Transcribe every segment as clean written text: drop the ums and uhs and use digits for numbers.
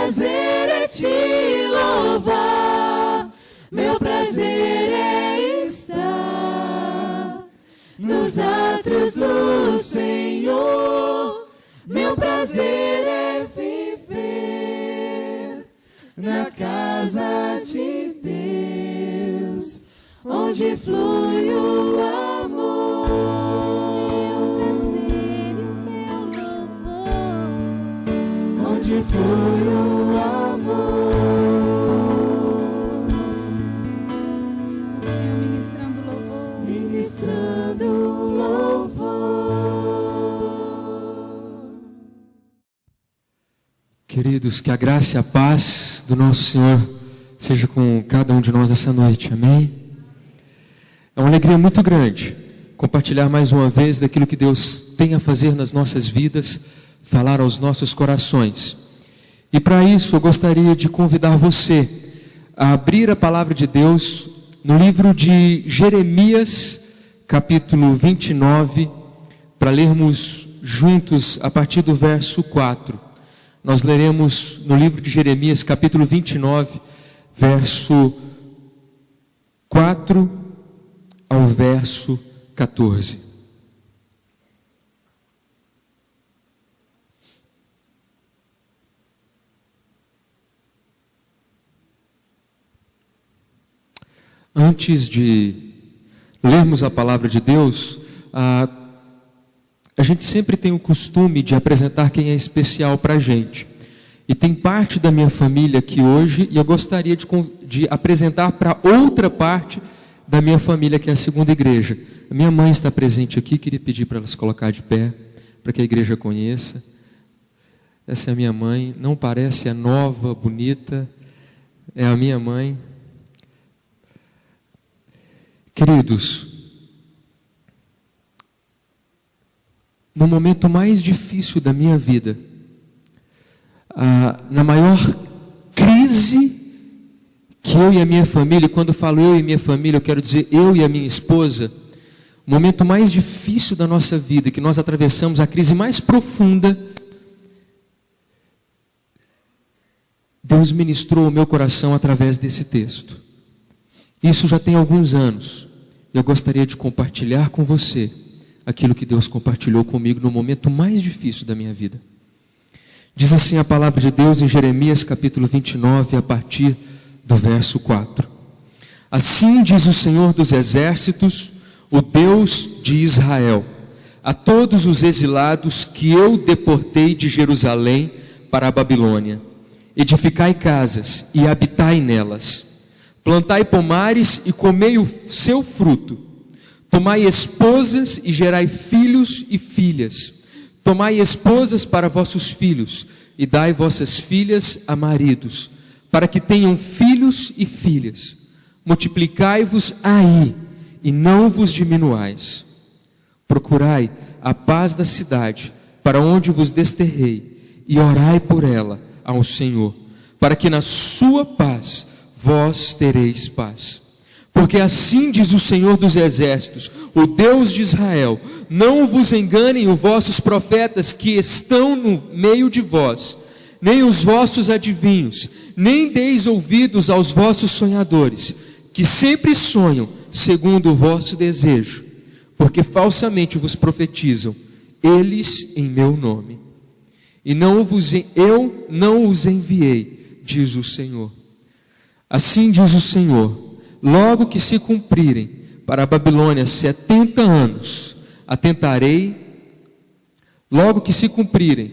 prazer é te louvar, meu prazer é estar nos átrios do Senhor, meu prazer é viver na casa de Deus, onde flui o amor. Onde flui o amor. O Senhor ministrando louvor. Ministrando louvor. Queridos, que a graça e a paz do nosso Senhor seja com cada um de nós essa noite, amém? É uma alegria muito grande compartilhar mais uma vez daquilo que Deus tem a fazer nas nossas vidas, falar aos nossos corações. E para isso eu gostaria de convidar você a abrir a palavra de Deus no livro de Jeremias, capítulo 29, para lermos juntos a partir do verso 4. Nós leremos no livro de Jeremias, capítulo 29, verso 4 ao verso 14. Antes de lermos a palavra de Deus, a gente sempre tem o costume de apresentar quem é especial para a gente. E tem parte da minha família aqui hoje, e eu gostaria de apresentar para outra parte da minha família, que é a segunda igreja. A minha mãe está presente aqui, queria pedir para ela se colocar de pé, para que a igreja conheça. Essa é a minha mãe, não parece a nova, bonita, é a minha mãe. Queridos, no momento mais difícil da minha vida, na maior crise que eu e a minha família, e quando eu falo eu e minha família, eu quero dizer eu e a minha esposa, o momento mais difícil da nossa vida, que nós atravessamos a crise mais profunda, Deus ministrou o meu coração através desse texto. Isso já tem alguns anos. Eu gostaria de compartilhar com você aquilo que Deus compartilhou comigo no momento mais difícil da minha vida. Diz assim a palavra de Deus em Jeremias capítulo 29, a partir do verso 4. Assim diz o Senhor dos exércitos, o Deus de Israel, a todos os exilados que eu deportei de Jerusalém para a Babilônia: edificai casas e habitai nelas. Plantai pomares e comei o seu fruto. Tomai esposas e gerai filhos e filhas. Tomai esposas para vossos filhos e dai vossas filhas a maridos, para que tenham filhos e filhas. Multiplicai-vos aí e não vos diminuais. Procurai a paz da cidade para onde vos desterrei e orai por ela ao Senhor, para que na sua paz vós tereis paz. Porque assim diz o Senhor dos exércitos, o Deus de Israel: não vos enganem os vossos profetas que estão no meio de vós, nem os vossos adivinhos, nem deis ouvidos aos vossos sonhadores, que sempre sonham segundo o vosso desejo, porque falsamente vos profetizam, eles em meu nome. E eu não os enviei, diz o Senhor. Assim diz o Senhor: logo que se cumprirem para a Babilônia 70 anos, logo que se cumprirem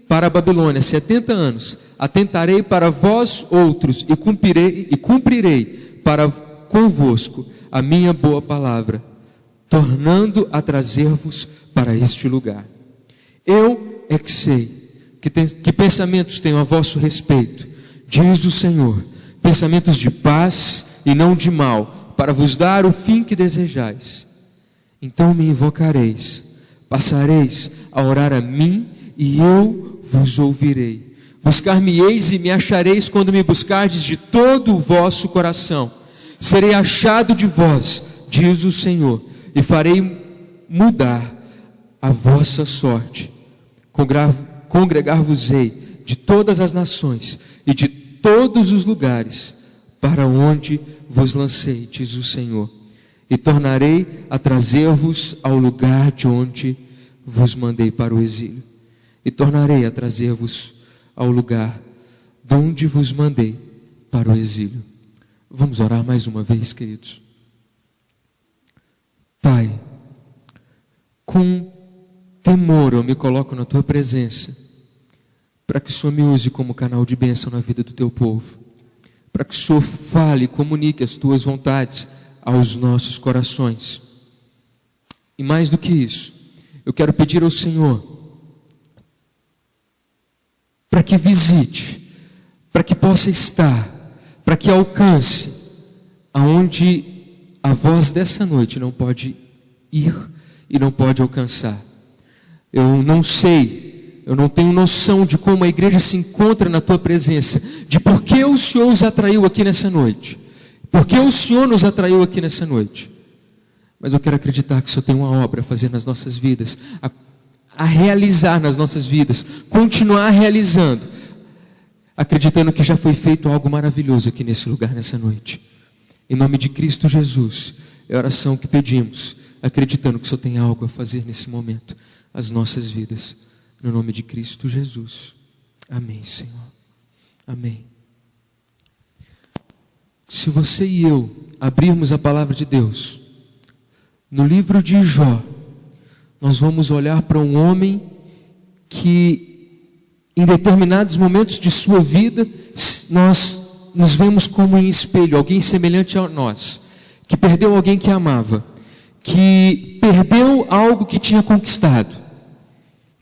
para a Babilônia 70 anos, atentarei para vós outros e cumprirei para convosco a minha boa palavra, tornando a trazer-vos para este lugar. Eu é que sei que pensamentos tenho a vosso respeito, diz o Senhor, pensamentos de paz e não de mal, para vos dar o fim que desejais. Então me invocareis, passareis a orar a mim, e eu vos ouvirei. Buscar-me-eis e me achareis quando me buscardes de todo o vosso coração. Serei achado de vós, diz o Senhor, e farei mudar a vossa sorte. Congregar-vos-ei de todas as nações e de todos os lugares para onde vos lancei, diz o Senhor, e tornarei a trazer-vos ao lugar de onde vos mandei para o exílio. E tornarei a trazer-vos ao lugar de onde vos mandei para o exílio. Vamos orar mais uma vez, queridos. Pai, com temor eu me coloco na tua presença, para que o Senhor me use como canal de bênção na vida do teu povo, para que o Senhor fale e comunique as tuas vontades aos nossos corações. E mais do que isso, eu quero pedir ao Senhor para que visite, para que possa estar, para que alcance aonde a voz dessa noite não pode ir e não pode alcançar. Eu não sei, eu não tenho noção de como a igreja se encontra na tua presença, de por que o Senhor os atraiu aqui nessa noite, por que o Senhor nos atraiu aqui nessa noite. Mas eu quero acreditar que o Senhor tem uma obra a fazer nas nossas vidas, a realizar nas nossas vidas, continuar realizando, acreditando que já foi feito algo maravilhoso aqui nesse lugar, nessa noite. Em nome de Cristo Jesus, é a oração que pedimos, acreditando que o Senhor tem algo a fazer nesse momento, as nossas vidas, no nome de Cristo Jesus. Amém, Senhor. Amém. Se você e eu abrirmos a palavra de Deus, no livro de Jó, nós vamos olhar para um homem que, em determinados momentos de sua vida, nós nos vemos como em espelho, alguém semelhante a nós, que perdeu alguém que amava, que perdeu algo que tinha conquistado,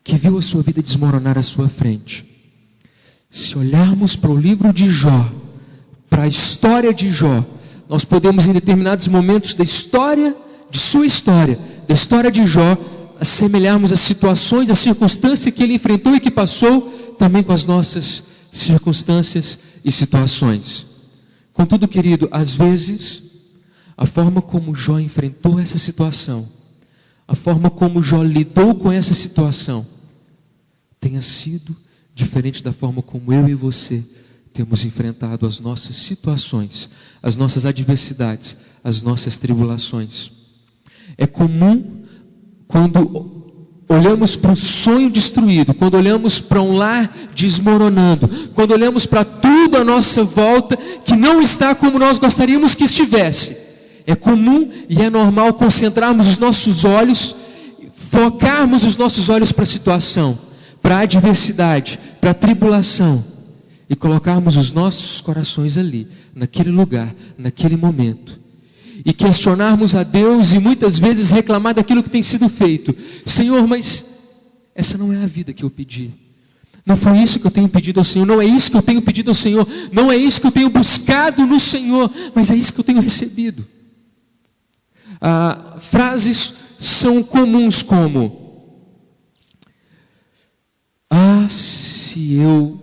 que viu a sua vida desmoronar à sua frente. Se olharmos para o livro de Jó, para a história de Jó, nós podemos, em determinados momentos da história, de sua história, da história de Jó, assemelharmos as situações, a circunstância que ele enfrentou e que passou, também com as nossas circunstâncias e situações. Contudo, querido, às vezes, a forma como Jó enfrentou essa situação, a forma como Jó lidou com essa situação, tenha sido diferente da forma como eu e você temos enfrentado as nossas situações, as nossas adversidades, as nossas tribulações. É comum, quando olhamos para um sonho destruído, quando olhamos para um lar desmoronando, quando olhamos para tudo à nossa volta que não está como nós gostaríamos que estivesse, é comum e é normal concentrarmos os nossos olhos, focarmos os nossos olhos para a situação, para a adversidade, para a tribulação, e colocarmos os nossos corações ali, naquele lugar, naquele momento, e questionarmos a Deus e muitas vezes reclamar daquilo que tem sido feito. Senhor, mas essa não é a vida que eu pedi. Não foi isso que eu tenho pedido ao Senhor. Não é isso que eu tenho pedido ao Senhor. Não é isso que eu tenho buscado no Senhor. Mas é isso que eu tenho recebido. Frases são comuns como: se eu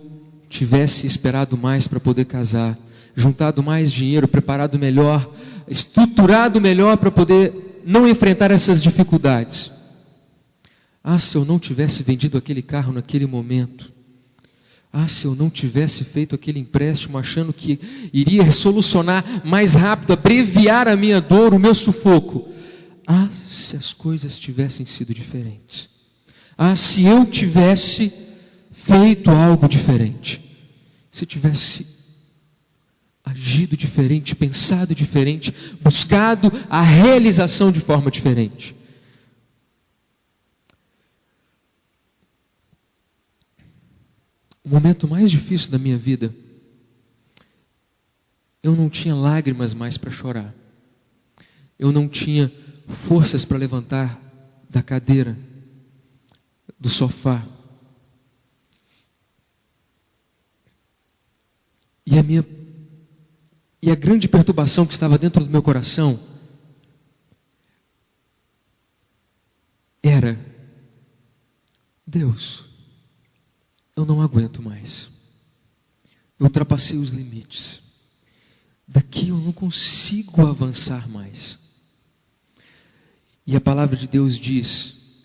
tivesse esperado mais para poder casar, juntado mais dinheiro, preparado melhor, estruturado melhor para poder não enfrentar essas dificuldades. Se eu não tivesse vendido aquele carro naquele momento. Se eu não tivesse feito aquele empréstimo achando que iria solucionar mais rápido, abreviar a minha dor, o meu sufoco. Se as coisas tivessem sido diferentes. Se eu tivesse feito algo diferente. Se tivesse agido diferente, pensado diferente, buscado a realização de forma diferente. O momento mais difícil da minha vida, eu não tinha lágrimas mais para chorar. Eu não tinha forças para levantar da cadeira, do sofá. E a grande perturbação que estava dentro do meu coração era: Deus, eu não aguento mais. Eu ultrapassei os limites. Daqui eu não consigo avançar mais. E a palavra de Deus diz: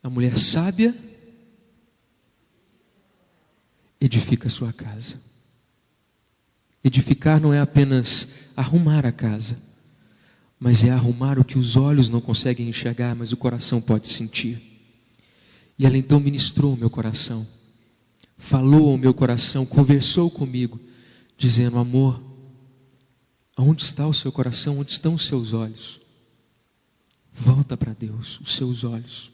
a mulher sábia edifica a sua casa. Edificar não é apenas arrumar a casa, mas é arrumar o que os olhos não conseguem enxergar, mas o coração pode sentir. E ela então ministrou o meu coração, falou ao meu coração, conversou comigo, dizendo: amor, aonde está o seu coração? Onde estão os seus olhos? Volta para Deus, os seus olhos,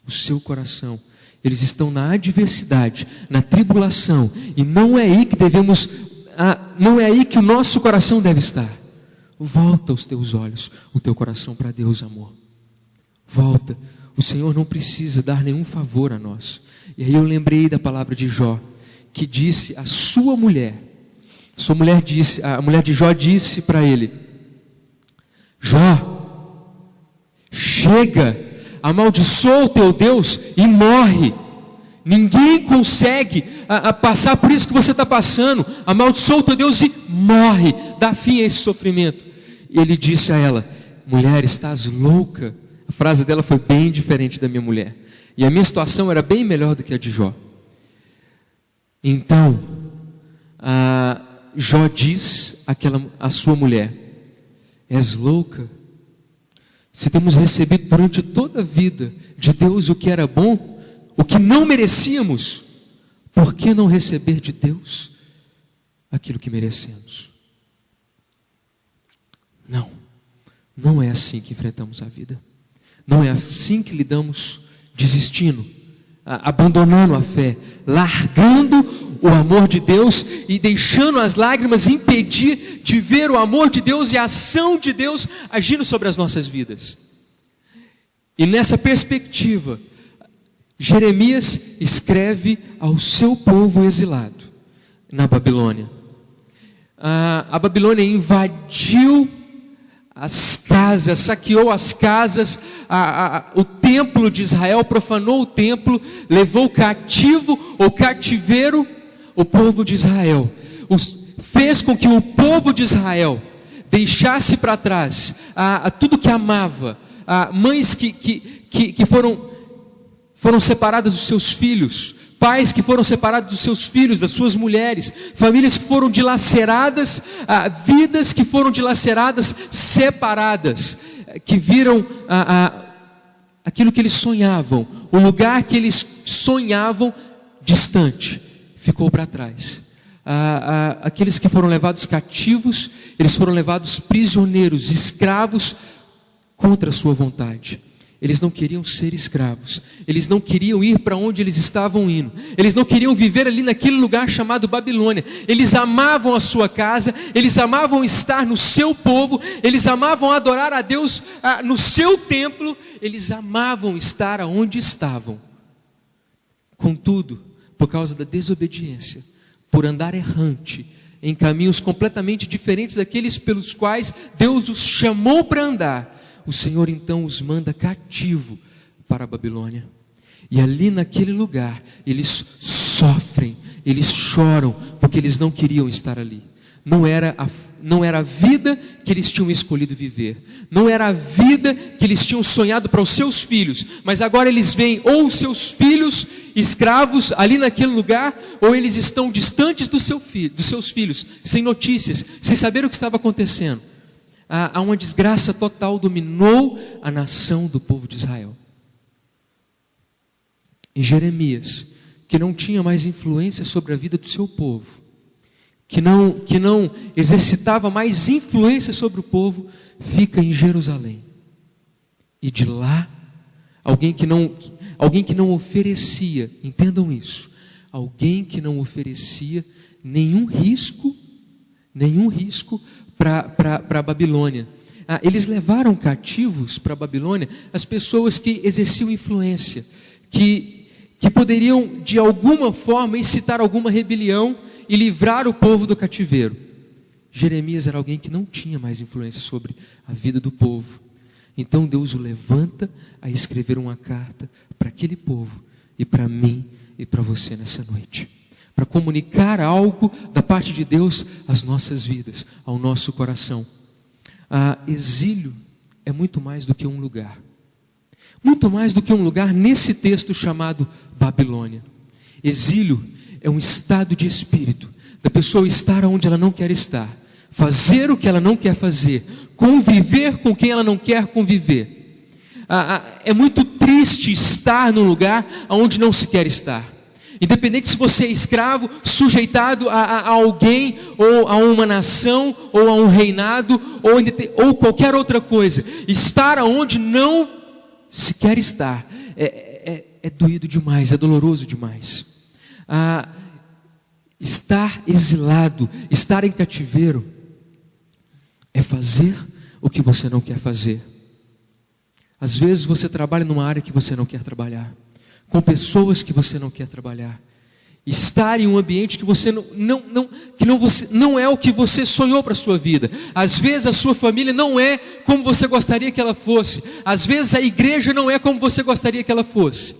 o seu coração. Eles estão na adversidade, na tribulação, e não é aí que não é aí que o nosso coração deve estar. Volta os teus olhos, o teu coração para Deus, amor. Volta. O Senhor não precisa dar nenhum favor a nós. E aí eu lembrei da palavra de Jó, que disse a sua mulher. A mulher de Jó disse para ele: Jó, chega, amaldiçoa o teu Deus e morre. Ninguém consegue passar por isso que você está passando. Amaldiçoa o teu Deus e morre. Dá fim a esse sofrimento. E ele disse a ela: mulher, estás louca? A frase dela foi bem diferente da minha mulher. E a minha situação era bem melhor do que a de Jó. Então, Jó diz à sua mulher: és louca? Se temos recebido durante toda a vida de Deus o que era bom, o que não merecíamos, por que não receber de Deus aquilo que merecemos? Não é assim que enfrentamos a vida. Não é assim que lidamos, desistindo, abandonando a fé, largando o amor de Deus e deixando as lágrimas impedir de ver o amor de Deus e a ação de Deus agindo sobre as nossas vidas. E nessa perspectiva, Jeremias escreve ao seu povo exilado na Babilônia. A Babilônia invadiu as casas, saqueou as casas, o templo de Israel, profanou o templo, levou cativo ou cativeiro o povo de Israel, fez com que o povo de Israel deixasse para trás tudo que amava, mães que foram separadas dos seus filhos, pais que foram separados dos seus filhos, das suas mulheres, famílias que foram dilaceradas, vidas que foram dilaceradas, separadas, que viram aquilo que eles sonhavam, o lugar que eles sonhavam distante, ficou para trás. Aqueles que foram levados cativos, eles foram levados prisioneiros, escravos contra a sua vontade. Eles não queriam ser escravos, eles não queriam ir para onde eles estavam indo, eles não queriam viver ali naquele lugar chamado Babilônia. Eles amavam a sua casa, eles amavam estar no seu povo, eles amavam adorar a Deus no seu templo, eles amavam estar onde estavam. Contudo, por causa da desobediência, por andar errante, em caminhos completamente diferentes daqueles pelos quais Deus os chamou para andar, o Senhor então os manda cativo para a Babilônia. E ali naquele lugar, eles sofrem, eles choram, porque eles não queriam estar ali. Não era a vida que eles tinham escolhido viver. Não era a vida que eles tinham sonhado para os seus filhos. Mas agora eles veem ou os seus filhos escravos ali naquele lugar, ou eles estão distantes dos seus filhos, sem notícias, sem saber o que estava acontecendo. Uma desgraça total dominou a nação do povo de Israel. E Jeremias, que não tinha mais influência sobre a vida do seu povo, que não exercitava mais influência sobre o povo, fica em Jerusalém. E de lá, alguém que não oferecia, entendam isso, alguém que não oferecia nenhum risco para a Babilônia. Eles levaram cativos para a Babilônia as pessoas que exerciam influência, que poderiam de alguma forma incitar alguma rebelião e livrar o povo do cativeiro. Jeremias era alguém que não tinha mais influência sobre a vida do povo. Então Deus o levanta a escrever uma carta para aquele povo e para mim e para você nessa noite, para comunicar algo da parte de Deus às nossas vidas, ao nosso coração. Exílio é muito mais do que um lugar. Muito mais do que um lugar nesse texto chamado Babilônia. Exílio é um estado de espírito, da pessoa estar onde ela não quer estar, fazer o que ela não quer fazer, conviver com quem ela não quer conviver. É muito triste estar num lugar onde não se quer estar. Independente se você é escravo, sujeitado a alguém, ou a uma nação, ou a um reinado, ou qualquer outra coisa. Estar onde não se quer estar é doído demais, é doloroso demais. Estar exilado, estar em cativeiro, é fazer o que você não quer fazer. Às vezes você trabalha numa área que você não quer trabalhar, com pessoas que você não quer trabalhar, estar em um ambiente que você não é o que você sonhou para a sua vida. Às vezes a sua família não é como você gostaria que ela fosse. Às vezes a igreja não é como você gostaria que ela fosse.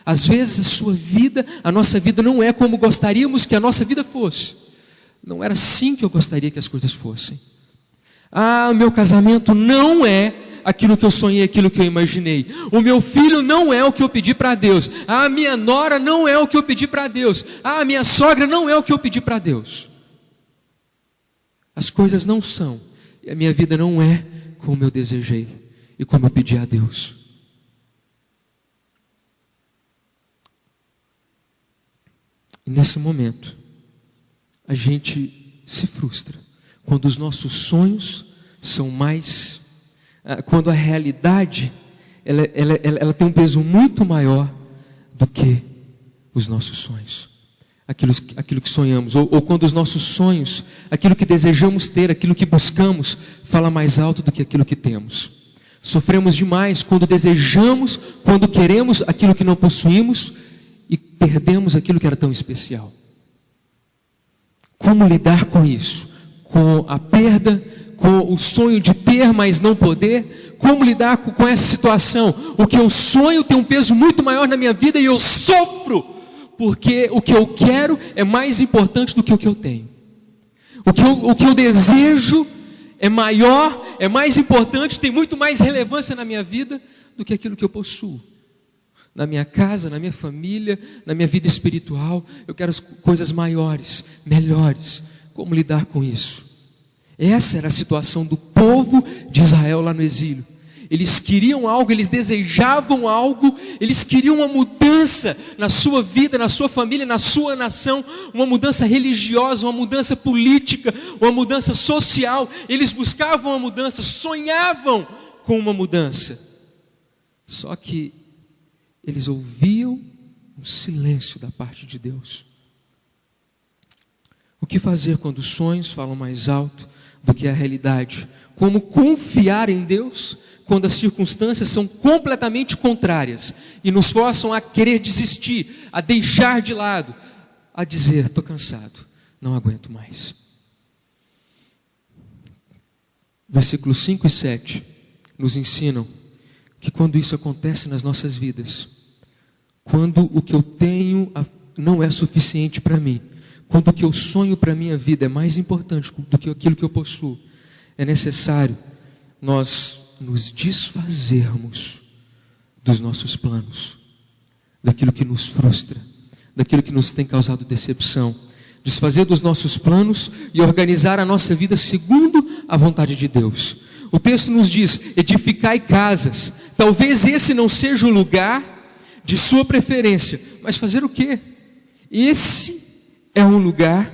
Às vezes a sua vida, a nossa vida não é como gostaríamos que a nossa vida fosse. Não era assim que eu gostaria que as coisas fossem. O meu casamento não é aquilo que eu sonhei, aquilo que eu imaginei. O meu filho não é o que eu pedi para Deus. A minha nora não é o que eu pedi para Deus. A minha sogra não é o que eu pedi para Deus. As coisas não são, e a minha vida não é como eu desejei e como eu pedi a Deus. E nesse momento, a gente se frustra quando os nossos sonhos são mais... Quando a realidade ela tem um peso muito maior do que os nossos sonhos, aquilo que sonhamos, ou quando os nossos sonhos, aquilo que desejamos ter, aquilo que buscamos, fala mais alto do que aquilo que temos. Sofremos demais quando desejamos, quando queremos aquilo que não possuímos e perdemos aquilo que era tão especial. Como lidar com isso? Com a perda, com o sonho de ter, mas não poder? Como lidar com essa situação? O que eu sonho tem um peso muito maior na minha vida e eu sofro, porque o que eu quero é mais importante do que o que eu tenho. O que eu desejo é maior, é mais importante, tem muito mais relevância na minha vida do que aquilo que eu possuo. Na minha casa, na minha família, na minha vida espiritual, eu quero as coisas maiores, melhores. Como lidar com isso? Essa era a situação do povo de Israel lá no exílio. Eles queriam algo, eles desejavam algo, eles queriam uma mudança na sua vida, na sua família, na sua nação, uma mudança religiosa, uma mudança política, uma mudança social. Eles buscavam uma mudança, sonhavam com uma mudança. Só que eles ouviam um silêncio da parte de Deus. O que fazer quando os sonhos falam mais alto do que a realidade? Como confiar em Deus quando as circunstâncias são completamente contrárias e nos forçam a querer desistir, a deixar de lado, a dizer: estou cansado, não aguento mais. Versículos 5 e 7 nos ensinam que quando isso acontece nas nossas vidas, quando o que eu tenho não é suficiente para mim, quando o que eu sonho para a minha vida é mais importante do que aquilo que eu possuo, é necessário nós nos desfazermos dos nossos planos, daquilo que nos frustra, daquilo que nos tem causado decepção, desfazer dos nossos planos e organizar a nossa vida segundo a vontade de Deus. O texto nos diz: edificai casas. Talvez esse não seja o lugar de sua preferência, mas fazer o quê? Esse é um lugar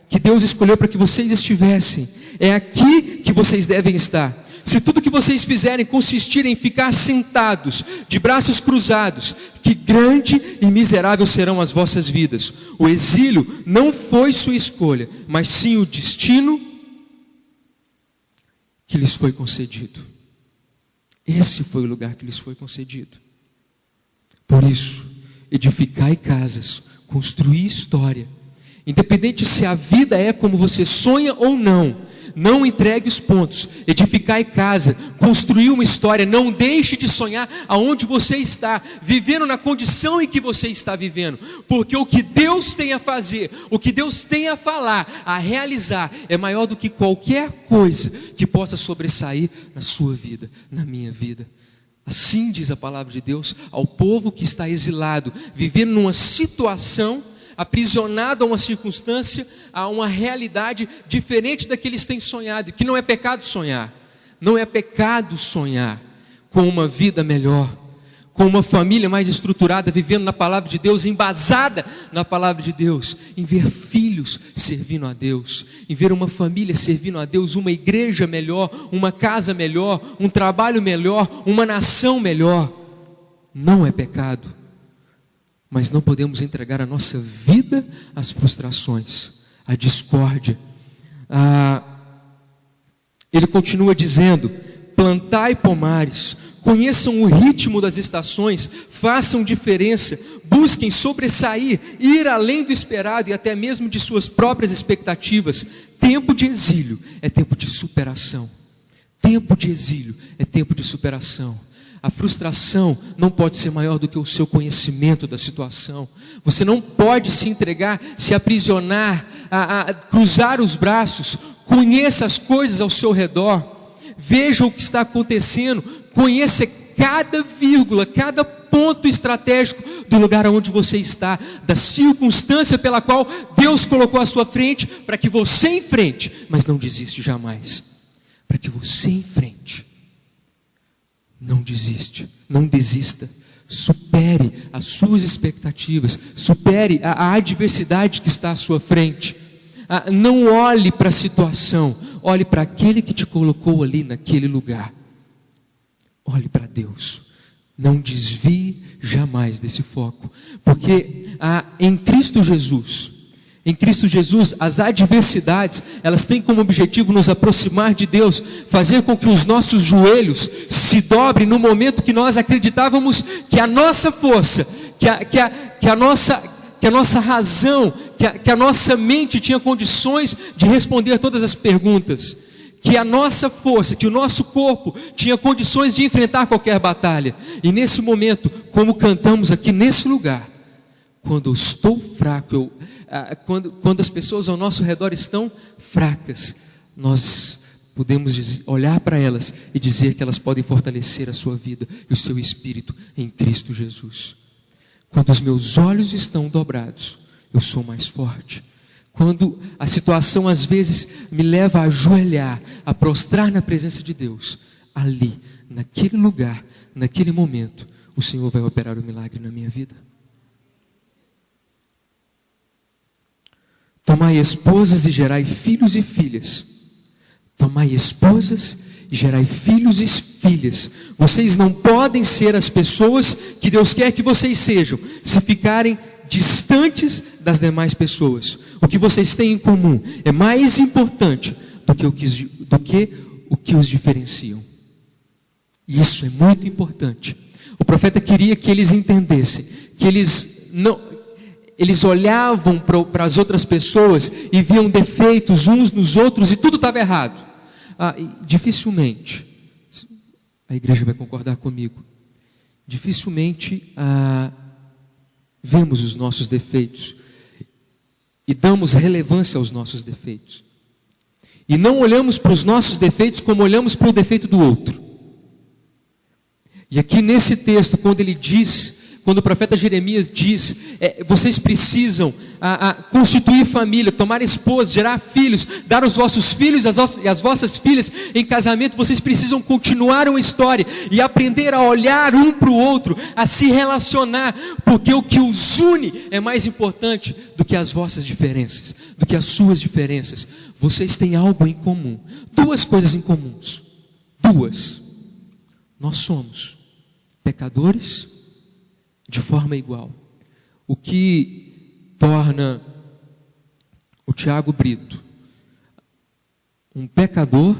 que Deus escolheu para que vocês estivessem. É aqui que vocês devem estar. Se tudo que vocês fizerem consistir em ficar sentados, de braços cruzados, que grande e miserável serão as vossas vidas. O exílio não foi sua escolha, mas sim o destino que lhes foi concedido. Esse foi o lugar que lhes foi concedido. Por isso, edificai casas, construir história. Independente se a vida é como você sonha ou não, não entregue os pontos. Edificai casa, construir uma história. Não deixe de sonhar aonde você está, vivendo na condição em que você está vivendo. Porque o que Deus tem a fazer, o que Deus tem a falar, a realizar, é maior do que qualquer coisa que possa sobressair na sua vida, na minha vida. Assim diz a palavra de Deus ao povo que está exilado, vivendo numa situação aprisionado a uma circunstância, a uma realidade diferente da que eles têm sonhado, e que não é pecado sonhar. Não é pecado sonhar com uma vida melhor, com uma família mais estruturada, vivendo na palavra de Deus, embasada na palavra de Deus, em ver filhos servindo a Deus, em ver uma família servindo a Deus, uma igreja melhor, uma casa melhor, um trabalho melhor, uma nação melhor. Não é pecado, mas não podemos entregar a nossa vida às frustrações, à discórdia. Ele continua dizendo: plantai pomares, conheçam o ritmo das estações, façam diferença, busquem sobressair, ir além do esperado e até mesmo de suas próprias expectativas. Tempo de exílio é tempo de superação. Tempo de exílio é tempo de superação. A frustração não pode ser maior do que o seu conhecimento da situação. Você não pode se entregar, se aprisionar, cruzar os braços. Conheça as coisas ao seu redor. Veja o que está acontecendo. Conheça cada vírgula, cada ponto estratégico do lugar onde você está, da circunstância pela qual Deus colocou à sua frente, para que você enfrente, mas não desiste jamais. Para que você enfrente. Não desiste, não desista. Supere as suas expectativas, supere a adversidade que está à sua frente. Não olhe para a situação, olhe para aquele que te colocou ali naquele lugar. Olhe para Deus, não desvie jamais desse foco, porque em Cristo Jesus, as adversidades, elas têm como objetivo nos aproximar de Deus, fazer com que os nossos joelhos se dobrem no momento que nós acreditávamos que a nossa força, que a nossa razão, que a nossa mente tinha condições de responder todas as perguntas, que a nossa força, que o nosso corpo tinha condições de enfrentar qualquer batalha. E nesse momento, como cantamos aqui nesse lugar, quando eu estou fraco, quando as pessoas ao nosso redor estão fracas, nós podemos olhar para elas e dizer que elas podem fortalecer a sua vida e o seu espírito em Cristo Jesus. Quando os meus olhos estão dobrados, eu sou mais forte. Quando a situação às vezes me leva a ajoelhar, a prostrar na presença de Deus, ali, naquele lugar, naquele momento, o Senhor vai operar o milagre na minha vida. Tomai esposas e gerai filhos e filhas. Tomai esposas e gerai filhos e filhas. Vocês não podem ser as pessoas que Deus quer que vocês sejam, se ficarem distantes das demais pessoas. O que vocês têm em comum é mais importante do que o que os diferenciam. E isso é muito importante. O profeta queria que eles entendessem que eles olhavam para as outras pessoas e viam defeitos uns nos outros e tudo estava errado. Dificilmente, a igreja vai concordar comigo, dificilmente vemos os nossos defeitos e damos relevância aos nossos defeitos. E não olhamos para os nossos defeitos como olhamos para o defeito do outro. E aqui nesse texto, quando o profeta Jeremias diz, vocês precisam constituir família, tomar esposa, gerar filhos, dar os vossos filhos e as vossas filhas em casamento, vocês precisam continuar uma história e aprender a olhar um para o outro, a se relacionar, porque o que os une é mais importante do que as vossas diferenças, do que as suas diferenças. Vocês têm algo em comum, duas coisas em comuns, nós somos pecadores de forma igual. O que torna o Tiago Brito um pecador,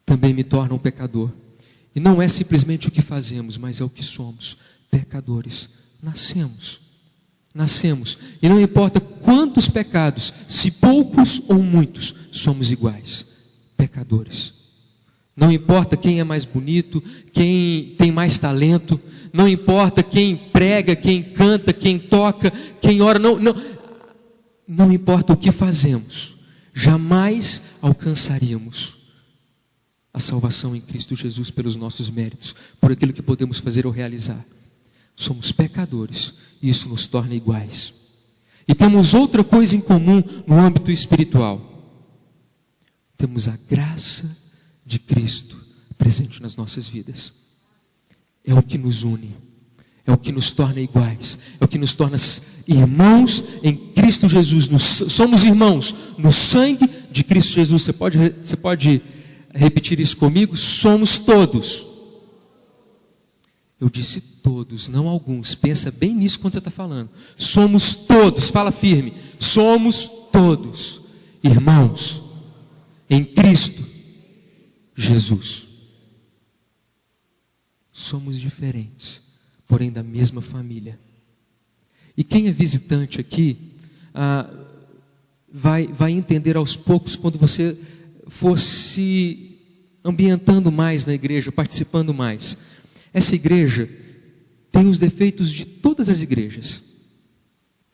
também me torna um pecador. E não é simplesmente o que fazemos, mas é o que somos, pecadores. Nascemos. E não importa quantos pecados, se poucos ou muitos, somos iguais, pecadores. Não importa quem é mais bonito, quem tem mais talento, não importa quem prega, quem canta, quem toca, quem ora, não importa o que fazemos, jamais alcançaríamos a salvação em Cristo Jesus pelos nossos méritos, por aquilo que podemos fazer ou realizar. Somos pecadores e isso nos torna iguais. E temos outra coisa em comum no âmbito espiritual. Temos a graça de Cristo presente nas nossas vidas. É o que nos une, é o que nos torna iguais, é o que nos torna irmãos em Cristo Jesus. Somos irmãos no sangue de Cristo Jesus. Você pode repetir isso comigo? Somos todos. Eu disse todos, não alguns. Pensa bem nisso quando você está falando. Somos todos, fala firme. Somos todos irmãos em Cristo Jesus. Somos diferentes, porém da mesma família. E quem é visitante aqui, vai entender aos poucos quando você for se ambientando mais na igreja, participando mais. Essa igreja tem os defeitos de todas as igrejas.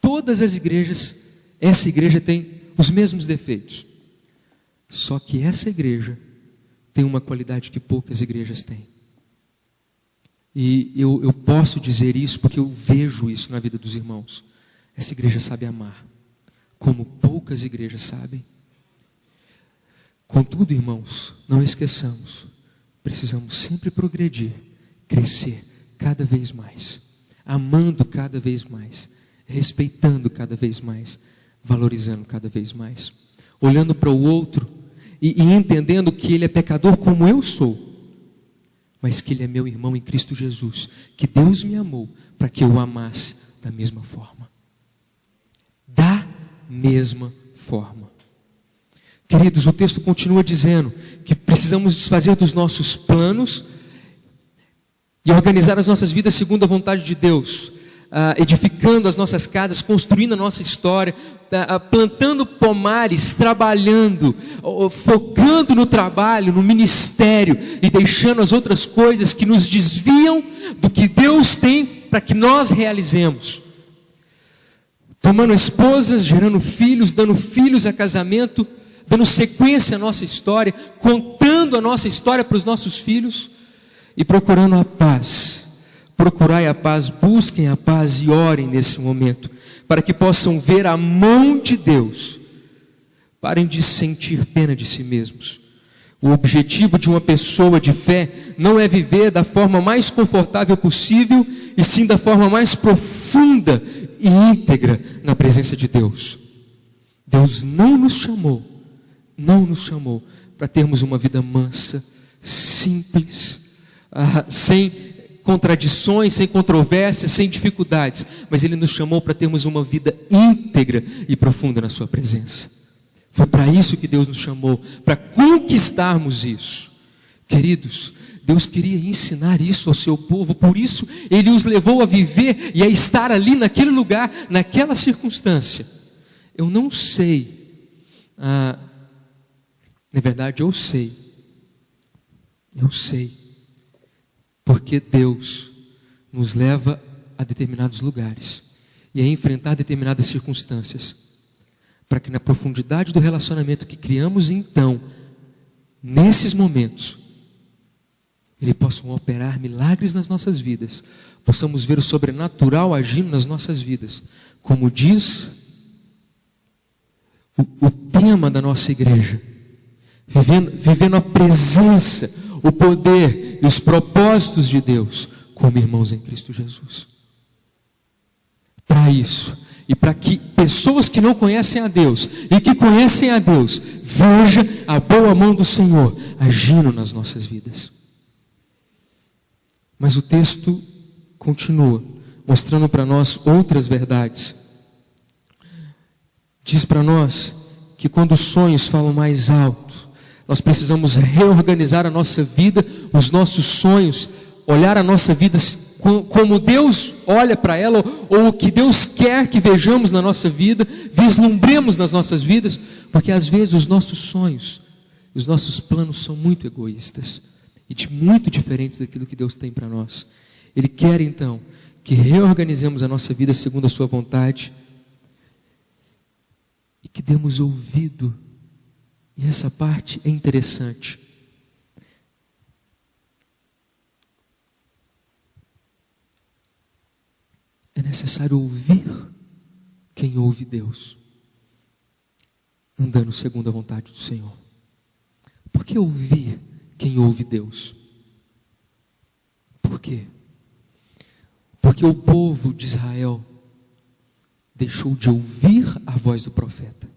Todas as igrejas, essa igreja tem os mesmos defeitos. Só que essa igreja tem uma qualidade que poucas igrejas têm. E eu posso dizer isso porque eu vejo isso na vida dos irmãos. Essa igreja sabe amar, como poucas igrejas sabem. Contudo, irmãos, não esqueçamos, precisamos sempre progredir, crescer cada vez mais, amando cada vez mais, respeitando cada vez mais, valorizando cada vez mais, olhando para o outro e entendendo que ele é pecador como eu sou, mas que ele é meu irmão em Cristo Jesus, que Deus me amou para que eu o amasse da mesma forma. Da mesma forma. Queridos, o texto continua dizendo que precisamos desfazer dos nossos planos e organizar as nossas vidas segundo a vontade de Deus, edificando as nossas casas, construindo a nossa história, plantando pomares, trabalhando, focando no trabalho, no ministério e deixando as outras coisas que nos desviam do que Deus tem para que nós realizemos. Tomando esposas, gerando filhos, dando filhos a casamento, dando sequência à nossa história, contando a nossa história para os nossos filhos e procurando a paz. Procurai a paz, busquem a paz e orem nesse momento, para que possam ver a mão de Deus. Parem de sentir pena de si mesmos. O objetivo de uma pessoa de fé não é viver da forma mais confortável possível, e sim da forma mais profunda e íntegra na presença de Deus. Deus não nos chamou para termos uma vida mansa, simples, sem contradições, sem controvérsias, sem dificuldades, mas Ele nos chamou para termos uma vida íntegra e profunda na sua presença. Foi para isso que Deus nos chamou, para conquistarmos isso. Queridos, Deus queria ensinar isso ao seu povo, por isso Ele os levou a viver e a estar ali naquele lugar, naquela circunstância. Eu não sei, na verdade eu sei, porque Deus nos leva a determinados lugares e a enfrentar determinadas circunstâncias, para que na profundidade do relacionamento que criamos então, nesses momentos, Ele possa operar milagres nas nossas vidas, possamos ver o sobrenatural agindo nas nossas vidas, como diz o tema da nossa igreja, vivendo a presença, o poder e os propósitos de Deus como irmãos em Cristo Jesus. Para isso, e para que pessoas que não conhecem a Deus e que conhecem a Deus, vejam a boa mão do Senhor agindo nas nossas vidas. Mas o texto continua, mostrando para nós outras verdades. Diz para nós que quando os sonhos falam mais alto, nós precisamos reorganizar a nossa vida, os nossos sonhos, olhar a nossa vida como Deus olha para ela, ou o que Deus quer que vejamos na nossa vida, vislumbremos nas nossas vidas, porque às vezes os nossos sonhos, os nossos planos são muito egoístas e muito diferentes daquilo que Deus tem para nós. Ele quer então que reorganizemos a nossa vida segundo a sua vontade e que demos ouvido. E essa parte é interessante. É necessário ouvir quem ouve Deus, andando segundo a vontade do Senhor. Por que ouvir quem ouve Deus? Por quê? Porque o povo de Israel deixou de ouvir a voz do profeta.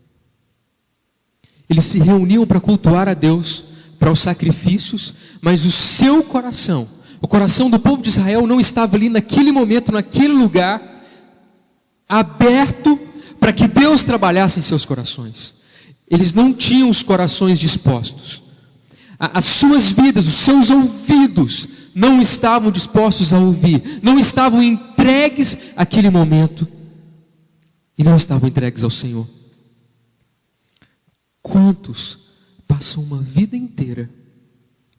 Eles se reuniam para cultuar a Deus, para os sacrifícios, mas o seu coração, o coração do povo de Israel não estava ali naquele momento, naquele lugar, aberto para que Deus trabalhasse em seus corações. Eles não tinham os corações dispostos. As suas vidas, os seus ouvidos não estavam dispostos a ouvir, não estavam entregues àquele momento e não estavam entregues ao Senhor. Quantos passam uma vida inteira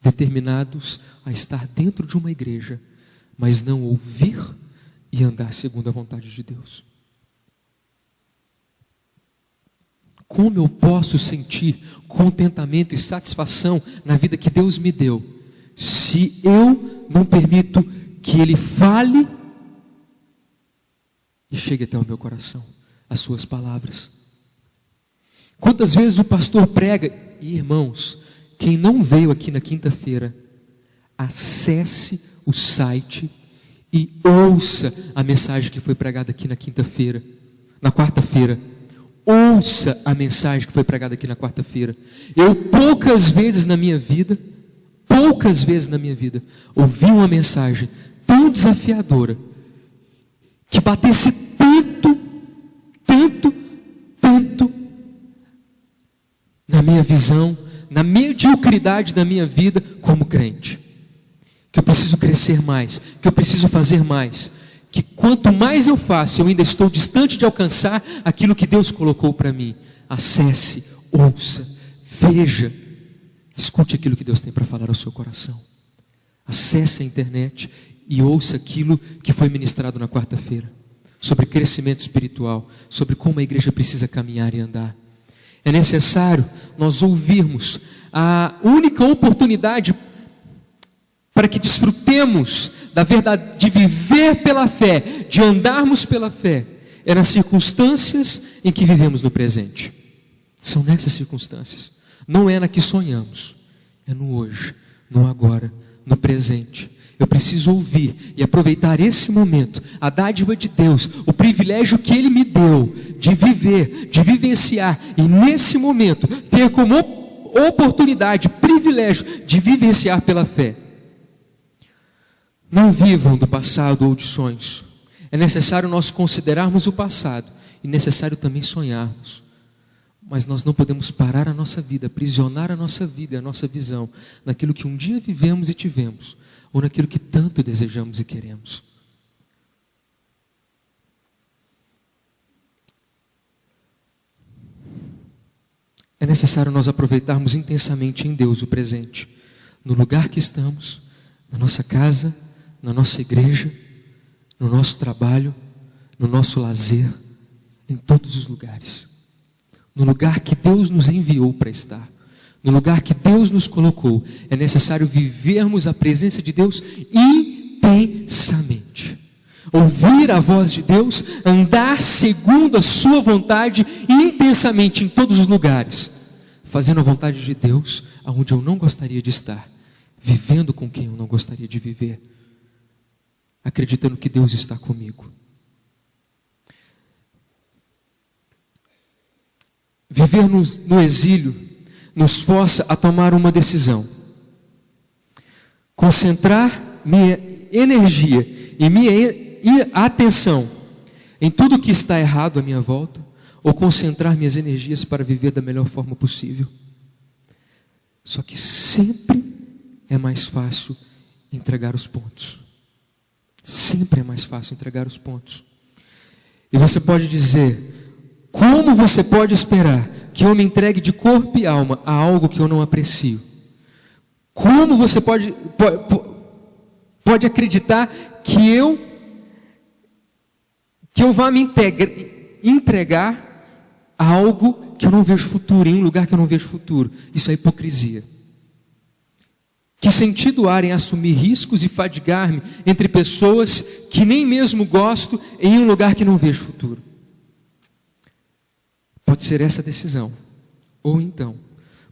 determinados a estar dentro de uma igreja, mas não ouvir e andar segundo a vontade de Deus? Como eu posso sentir contentamento e satisfação na vida que Deus me deu, se eu não permito que Ele fale e chegue até o meu coração, as suas palavras? Quantas vezes o pastor prega, e irmãos, quem não veio aqui na quinta-feira, acesse o site e ouça a mensagem que foi pregada aqui na quinta-feira, na quarta-feira. Ouça a mensagem que foi pregada aqui na quarta-feira. Eu poucas vezes na minha vida, ouvi uma mensagem tão desafiadora, que batesse tanto na minha visão, na mediocridade da minha vida como crente, que eu preciso crescer mais, que eu preciso fazer mais, que quanto mais eu faço, eu ainda estou distante de alcançar aquilo que Deus colocou para mim. Acesse, ouça, veja, escute aquilo que Deus tem para falar ao seu coração. Acesse a internet e ouça aquilo que foi ministrado na quarta-feira, sobre crescimento espiritual, sobre como a igreja precisa caminhar e andar. É necessário nós ouvirmos. A única oportunidade para que desfrutemos da verdade, de viver pela fé, de andarmos pela fé, é nas circunstâncias em que vivemos no presente. São nessas circunstâncias. Não é na que sonhamos, é no hoje, no agora, no presente. Eu preciso ouvir e aproveitar esse momento, a dádiva de Deus, o privilégio que Ele me deu de viver, de vivenciar, e nesse momento ter como oportunidade, privilégio de vivenciar pela fé. Não vivam do passado ou de sonhos. É necessário nós considerarmos o passado e necessário também sonharmos. Mas nós não podemos parar a nossa vida, aprisionar a nossa vida e a nossa visão naquilo que um dia vivemos e tivemos, ou naquilo que tanto desejamos e queremos. É necessário nós aproveitarmos intensamente em Deus o presente, no lugar que estamos, na nossa casa, na nossa igreja, no nosso trabalho, no nosso lazer, em todos os lugares. No lugar que Deus nos enviou para estar, no lugar que Deus nos colocou, é necessário vivermos a presença de Deus intensamente. Ouvir a voz de Deus, andar segundo a sua vontade intensamente em todos os lugares, fazendo a vontade de Deus aonde eu não gostaria de estar, vivendo com quem eu não gostaria de viver, acreditando que Deus está comigo. Viver no exílio nos força a tomar uma decisão. Concentrar minha energia e minha atenção em tudo que está errado à minha volta, ou concentrar minhas energias para viver da melhor forma possível. Só que sempre é mais fácil entregar os pontos. Sempre é mais fácil entregar os pontos. E você pode dizer: como você pode esperar que eu me entregue de corpo e alma a algo que eu não aprecio? Como você pode acreditar que eu vá me entregar a algo que eu não vejo futuro, em um lugar que eu não vejo futuro? Isso é hipocrisia. Que sentido há em assumir riscos e fadigar-me entre pessoas que nem mesmo gosto, em um lugar que não vejo futuro? pode ser essa decisão. Ou então,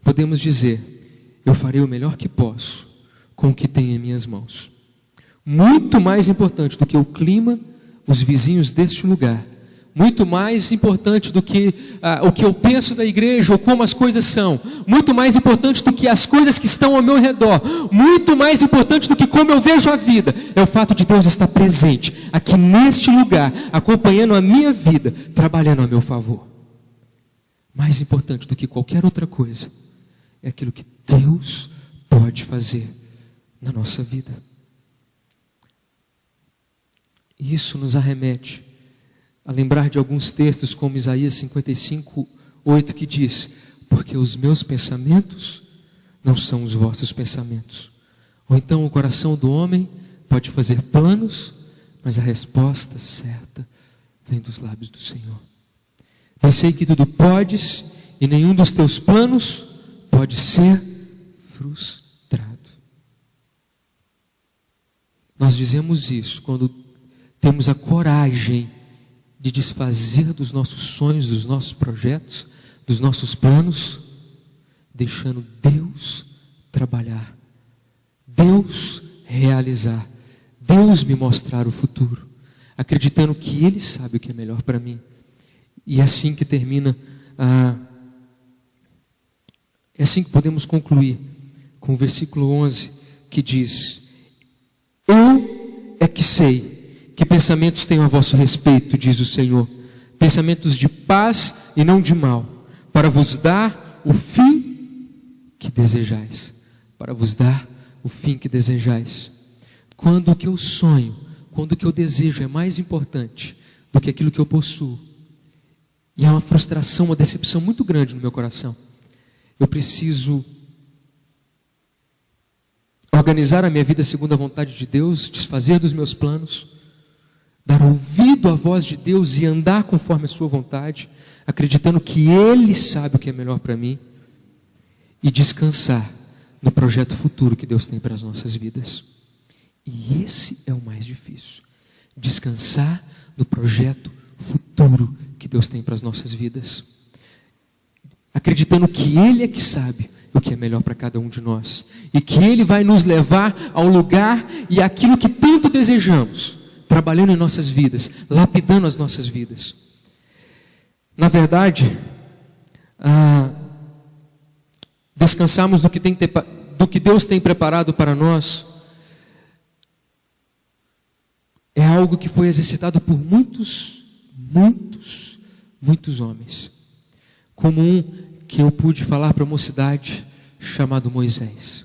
podemos dizer: eu farei o melhor que posso com o que tenho em minhas mãos. Muito mais importante do que o clima, os vizinhos deste lugar, muito mais importante do que o que eu penso da igreja ou como as coisas são, muito mais importante do que as coisas que estão ao meu redor, muito mais importante do que como eu vejo a vida, é o fato de Deus estar presente aqui neste lugar, acompanhando a minha vida, trabalhando a meu favor. Mais importante do que qualquer outra coisa é aquilo que Deus pode fazer na nossa vida. Isso nos arremete a lembrar de alguns textos como Isaías 55:8, que diz: porque os meus pensamentos não são os vossos pensamentos. Ou então o coração do homem pode fazer planos, mas a resposta certa vem dos lábios do Senhor. Pensei que tudo podes e nenhum dos teus planos pode ser frustrado. Nós dizemos isso quando temos a coragem de desfazer dos nossos sonhos, dos nossos projetos, dos nossos planos, deixando Deus trabalhar, Deus realizar, Deus me mostrar o futuro, acreditando que Ele sabe o que é melhor para mim. E é assim que termina, é assim que podemos concluir com o versículo 11, que diz: eu é que sei que pensamentos tenho a vosso respeito, diz o Senhor, pensamentos de paz e não de mal, para vos dar o fim que desejais. Para vos dar o fim que desejais. Quando o que eu sonho, quando o que eu desejo é mais importante do que aquilo que eu possuo, e há uma frustração, uma decepção muito grande no meu coração, eu preciso organizar a minha vida segundo a vontade de Deus, desfazer dos meus planos, dar ouvido à voz de Deus e andar conforme a sua vontade, acreditando que Ele sabe o que é melhor para mim, e descansar no projeto futuro que Deus tem para as nossas vidas. E esse é o mais difícil, descansar no projeto futuro que Deus tem para as nossas vidas, acreditando que Ele é que sabe o que é melhor para cada um de nós, e que Ele vai nos levar ao lugar e àquilo que tanto desejamos, trabalhando em nossas vidas, lapidando as nossas vidas. Na verdade, descansarmos do que Deus tem preparado para nós é algo que foi exercitado por muitos homens, como um que eu pude falar para a mocidade, chamado Moisés.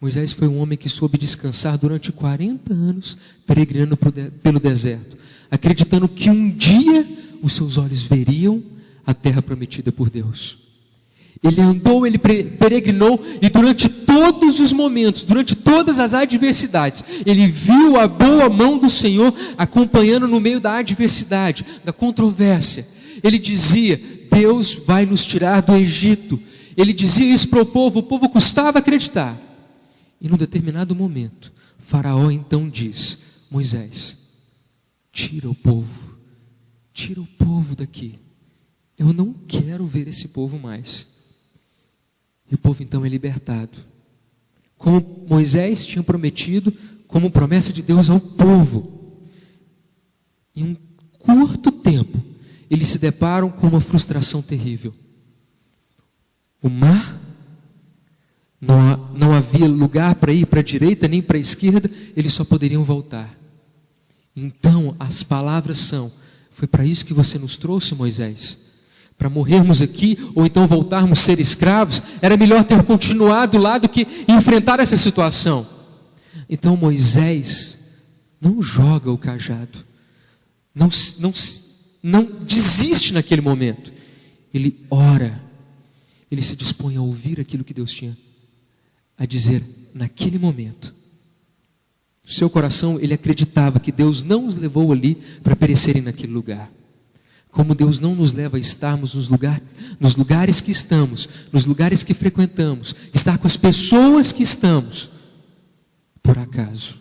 Moisés foi um homem que soube descansar durante 40 anos, peregrinando pelo deserto, acreditando que um dia os seus olhos veriam a terra prometida por Deus. Ele andou, ele peregrinou, e durante todos os momentos, durante todas as adversidades, ele viu a boa mão do Senhor acompanhando no meio da adversidade, da controvérsia. Ele dizia: Deus vai nos tirar do Egito. Ele dizia isso para o povo custava acreditar. E num determinado momento, Faraó então diz: Moisés, tira o povo daqui. Eu não quero ver esse povo mais. E o povo então é libertado, como Moisés tinha prometido, como promessa de Deus ao povo. Em um curto tempo, eles se deparam com uma frustração terrível. O mar, não havia lugar para ir para a direita nem para a esquerda, eles só poderiam voltar. Então as palavras são: foi para isso que você nos trouxe, Moisés? Para morrermos aqui, ou então voltarmos a ser escravos? Era melhor ter continuado lá do que enfrentar essa situação. Então Moisés não joga o cajado, não desiste naquele momento. Ele ora, ele se dispõe a ouvir aquilo que Deus tinha a dizer naquele momento. No seu coração ele acreditava que Deus não os levou ali para perecerem naquele lugar. Como Deus não nos leva a estarmos nos lugares que estamos, nos lugares que frequentamos, estar com as pessoas que estamos, por acaso.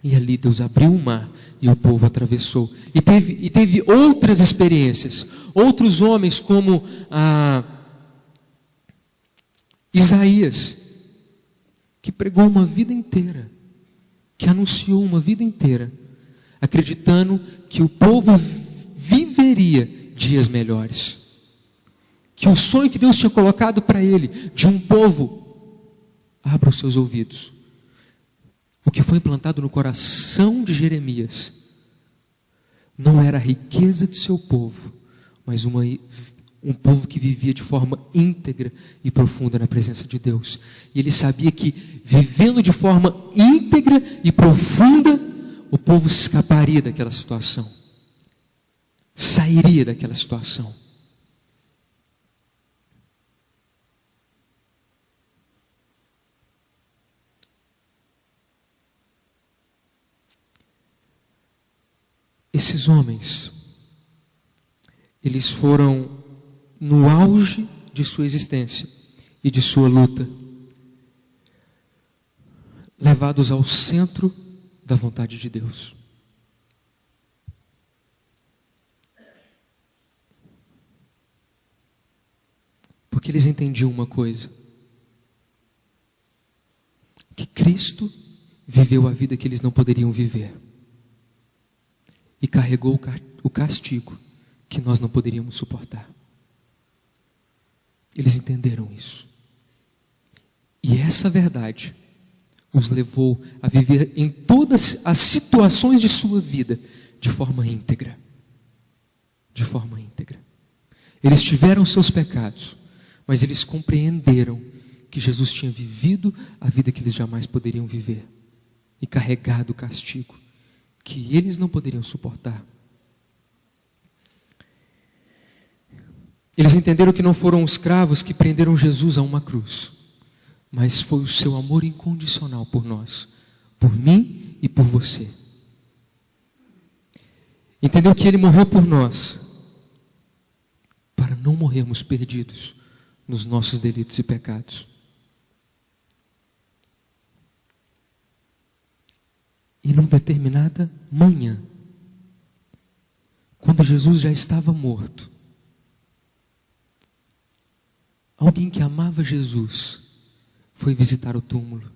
E ali Deus abriu o mar e o povo atravessou. E teve outras experiências. Outros homens como Isaías, que pregou uma vida inteira, que anunciou uma vida inteira, acreditando que o povo viveria dias melhores. Que o sonho que Deus tinha colocado para ele, de um povo, abra os seus ouvidos. O que foi implantado no coração de Jeremias não era a riqueza de seu povo, mas um povo que vivia de forma íntegra e profunda na presença de Deus. E ele sabia que, vivendo de forma íntegra e profunda, o povo se escaparia daquela situação, sairia daquela situação. Esses homens, eles foram no auge de sua existência e de sua luta, levados ao centro da vontade de Deus. Porque eles entendiam uma coisa: que Cristo viveu a vida que eles não poderiam viver. E carregou o castigo que nós não poderíamos suportar. Eles entenderam isso. E essa verdade os levou a viver em todas as situações de sua vida de forma íntegra. De forma íntegra. Eles tiveram seus pecados, mas eles compreenderam que Jesus tinha vivido a vida que eles jamais poderiam viver e carregado o castigo que eles não poderiam suportar. Eles entenderam que não foram os escravos que prenderam Jesus a uma cruz, mas foi o seu amor incondicional por nós, por mim e por você. Entendeu que Ele morreu por nós, para não morrermos perdidos nos nossos delitos e pecados. E numa determinada manhã, quando Jesus já estava morto, alguém que amava Jesus foi visitar o túmulo.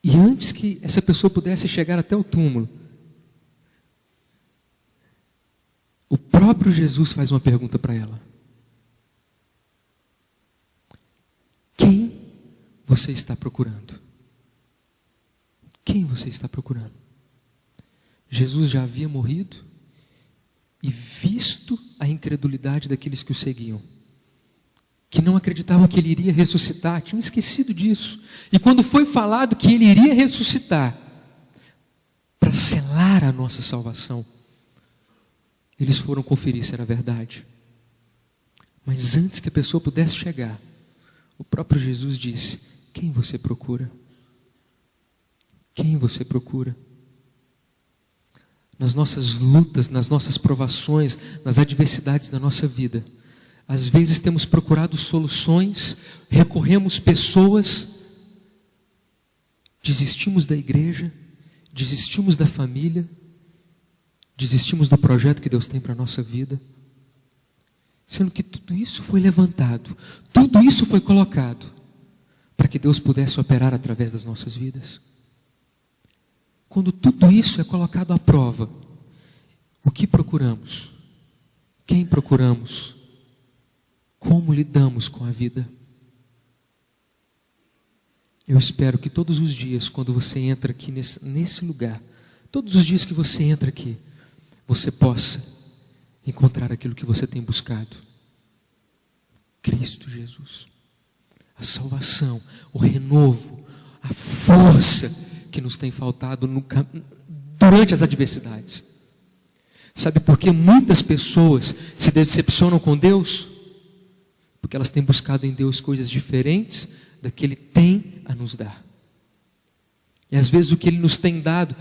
E antes que essa pessoa pudesse chegar até o túmulo, o próprio Jesus faz uma pergunta para ela: quem você está procurando? Quem você está procurando? Jesus já havia morrido e visto a incredulidade daqueles que o seguiam, que não acreditavam que Ele iria ressuscitar, tinham esquecido disso. E quando foi falado que Ele iria ressuscitar para selar a nossa salvação, eles foram conferir se era verdade. Mas antes que a pessoa pudesse chegar, o próprio Jesus disse: quem você procura? Quem você procura? Nas nossas lutas, nas nossas provações, nas adversidades da nossa vida, às vezes temos procurado soluções, recorremos pessoas, desistimos da igreja, desistimos da família, desistimos do projeto que Deus tem para a nossa vida, sendo que tudo isso foi levantado, tudo isso foi colocado para que Deus pudesse operar através das nossas vidas. Quando tudo isso é colocado à prova, o que procuramos? Quem procuramos? Como lidamos com a vida? Eu espero que todos os dias, quando você entra aqui nesse lugar, todos os dias que você entra aqui, você possa encontrar aquilo que você tem buscado: Cristo Jesus, a salvação, o renovo, a força que nos tem faltado durante as adversidades. Sabe por que muitas pessoas se decepcionam com Deus? Porque elas têm buscado em Deus coisas diferentes da que Ele tem a nos dar. E às vezes o que Ele nos tem dado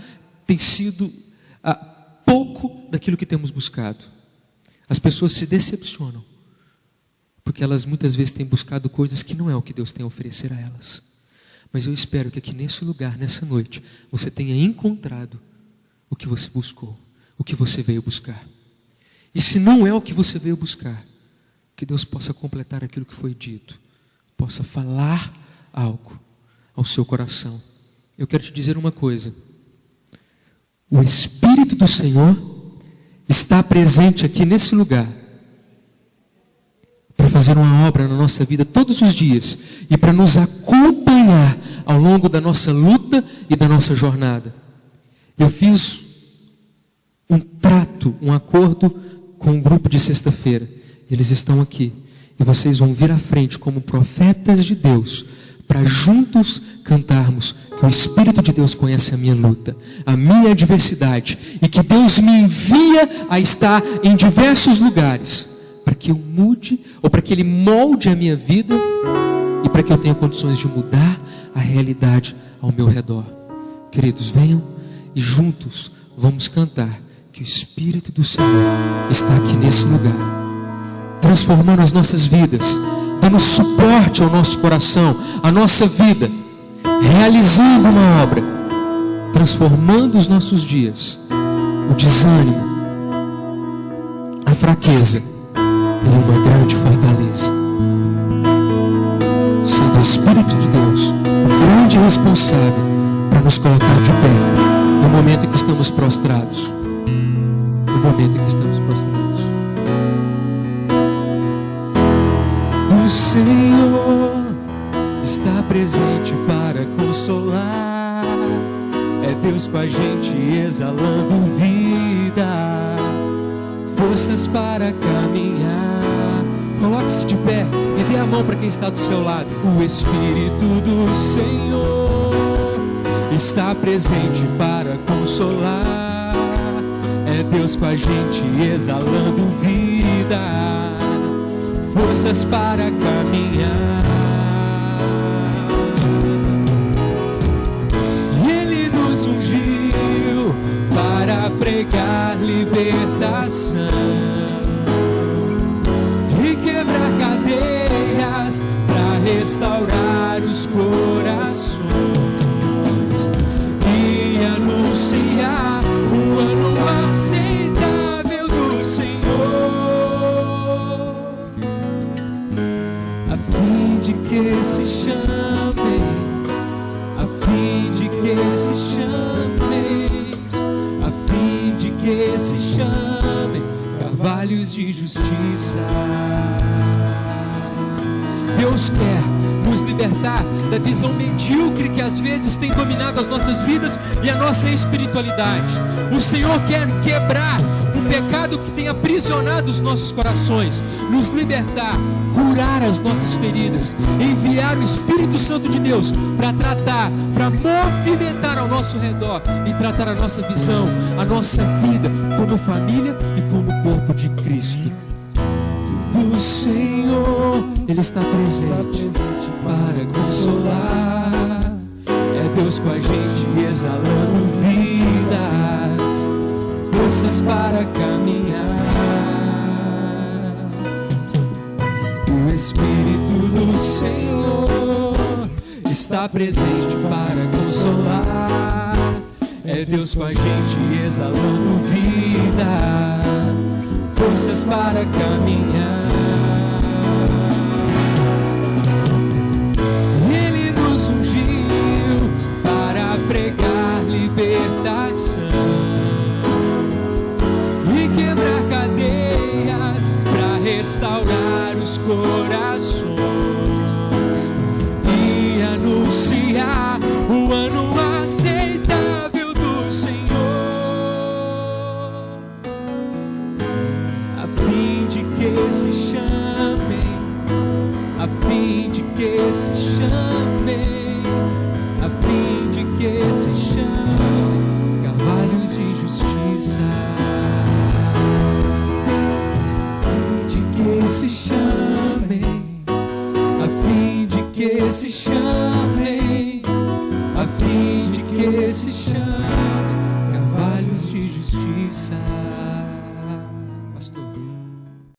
tem sido pouco daquilo que temos buscado. As pessoas se decepcionam porque porque elas muitas vezes têm buscado coisas que não é o que Deus tem a oferecer a elas. Mas eu espero que aqui nesse lugar, nessa noite, você tenha encontrado o que você buscou, o que você veio buscar. E se não é o que você veio buscar, que Deus possa completar aquilo que foi dito, possa falar algo ao seu coração. Eu quero te dizer uma coisa: o Espírito do Senhor está presente aqui nesse lugar para fazer uma obra na nossa vida todos os dias e para nos acompanhar ao longo da nossa luta e da nossa jornada. Eu fiz um trato, um acordo com um grupo de sexta-feira. Eles estão aqui e vocês vão vir à frente como profetas de Deus para juntos cantarmos que o Espírito de Deus conhece a minha luta, a minha adversidade, e que Deus me envia a estar em diversos lugares para que eu mude, ou para que Ele molde a minha vida e para que eu tenha condições de mudar a realidade ao meu redor. Queridos, venham e juntos vamos cantar que o Espírito do Senhor está aqui nesse lugar, transformando as nossas vidas, dando suporte ao nosso coração, à nossa vida, realizando uma obra, transformando os nossos dias, o desânimo, a fraqueza, em uma grande fortaleza, sendo o Espírito de Deus o grande responsável para nos colocar de pé no momento em que estamos prostrados. No momento em que estamos prostrados. O Senhor está presente para consolar. É Deus com a gente exalando vida, forças para caminhar. Coloque-se de pé e dê a mão para quem está do seu lado. O Espírito do Senhor está presente para consolar. É Deus com a gente exalando vida, forças para caminhar. Ele nos ungiu para pregar libertação e quebrar cadeias, para restaurar os corações e anunciar o ano aceitável do Senhor, a fim de que se chamem, a fim de que se chamem, a fim de que se chamem carvalhos de justiça. Deus quer nos libertar da visão medíocre que às vezes tem dominado as nossas vidas e a nossa espiritualidade. O Senhor quer quebrar o pecado que tem aprisionado os nossos corações, nos libertar, curar as nossas feridas, enviar o Espírito Santo de Deus para tratar, para movimentar ao nosso redor e tratar a nossa visão, a nossa vida como família e como corpo de Cristo. Do Senhor, Ele está presente para consolar. É Deus com a gente exalando vidas, forças para caminhar. O Espírito do Senhor está presente para consolar. É Deus com a gente exalando vida, forças para caminhar. Ele nos ungiu para pregar libertação e quebrar cadeias, para restaurar os corações e anunciar o ano aceitável do Senhor, a fim de que se chamem, a fim de que se chamem, a fim de que se chamem carvalhos de justiça, a fim de que se chamem, a fim de que se chamem, a fim de que se chamem carvalhos de justiça.